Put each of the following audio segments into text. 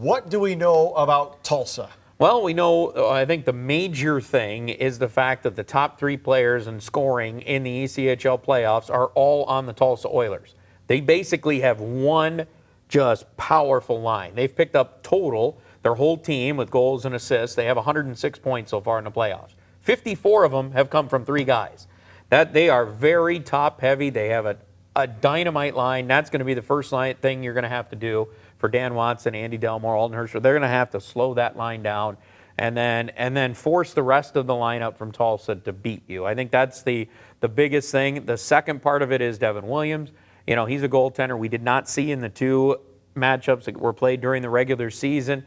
What do we know about Tulsa? Well, we know, I think the major thing is the fact that the top 3 players in scoring in the ECHL playoffs are all on the Tulsa Oilers. They basically have one just powerful line. They've picked up total, their whole team with goals and assists. They have 106 points so far in the playoffs. 54 of them have come from 3 guys. That they are very top heavy. They have a dynamite line. That's going to be the first thing you're going to have to do for Dan Watson, Andy Delmore, Alden Hersher. They're going to have to slow that line down and then force the rest of the lineup from Tulsa to beat you. I think that's the biggest thing. The second part of it is Devin Williams. You know, he's a goaltender we did not see in the 2 matchups that were played during the regular season.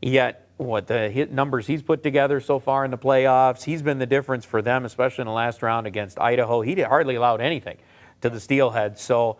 Yet, what the hit numbers he's put together so far in the playoffs, he's been the difference for them, especially in the last round against Idaho. He hardly allowed anything to the Steelheads. So,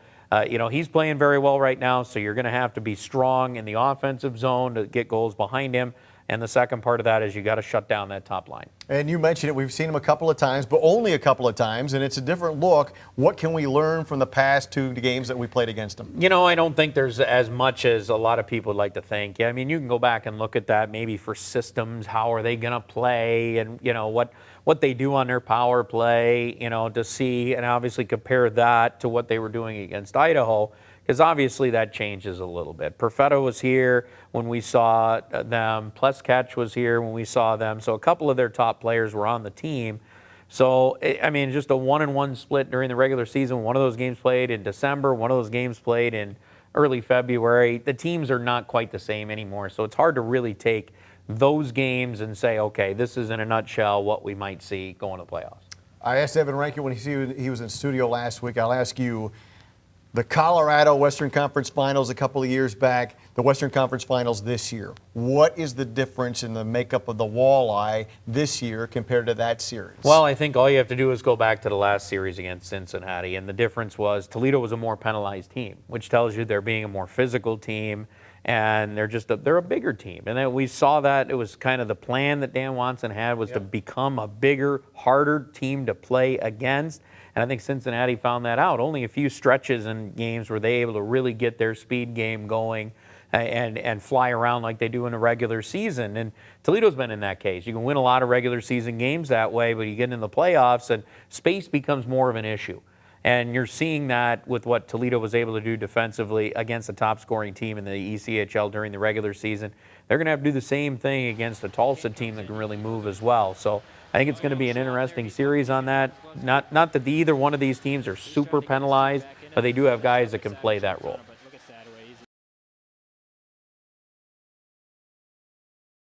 you know, he's playing very well right now, so you're going to have to be strong in the offensive zone to get goals behind him. And the second part of that is you got to shut down that top line. And you mentioned it, we've seen him a couple of times, but only a couple of times, and it's a different look. What can we learn from the past 2 games that we played against him? You know, I don't think there's as much as a lot of people would like to think. I mean, you can go back and look at that maybe for systems, how are they going to play, and, you know, what they do on their power play, you know, to see, and obviously compare that to what they were doing against Idaho. Because obviously that changes a little bit. Perfetto was here when we saw them. Pleskatch was here when we saw them. So a couple of their top players were on the team. So, I mean, just a 1-1 split during the regular season. One of those games played in December. One of those games played in early February. The teams are not quite the same anymore. So it's hard to really take those games and say, okay, this is in a nutshell what we might see going to the playoffs. I asked Evan Rankin when he was in studio last week. I'll ask you. The Colorado Western Conference Finals a couple of years back, the Western Conference Finals this year. What is the difference in the makeup of the walleye this year compared to that series? Well, I think all you have to do is go back to the last series against Cincinnati, and the difference was Toledo was a more penalized team, which tells you they're being a more physical team, and they're a bigger team. And then we saw that it was kind of the plan that Dan Watson had was to become a bigger, harder team to play against. And I think Cincinnati found that out. Only a few stretches in games were they able to really get their speed game going and fly around like they do in a regular season. And Toledo's been in that case. You can win a lot of regular season games that way, but you get in the playoffs and space becomes more of an issue. And you're seeing that with what Toledo was able to do defensively against the top scoring team in the ECHL during the regular season. They're going to have to do the same thing against a Tulsa team that can really move as well. So I think it's going to be an interesting series on that. Not that either one of these teams are super penalized, but they do have guys that can play that role.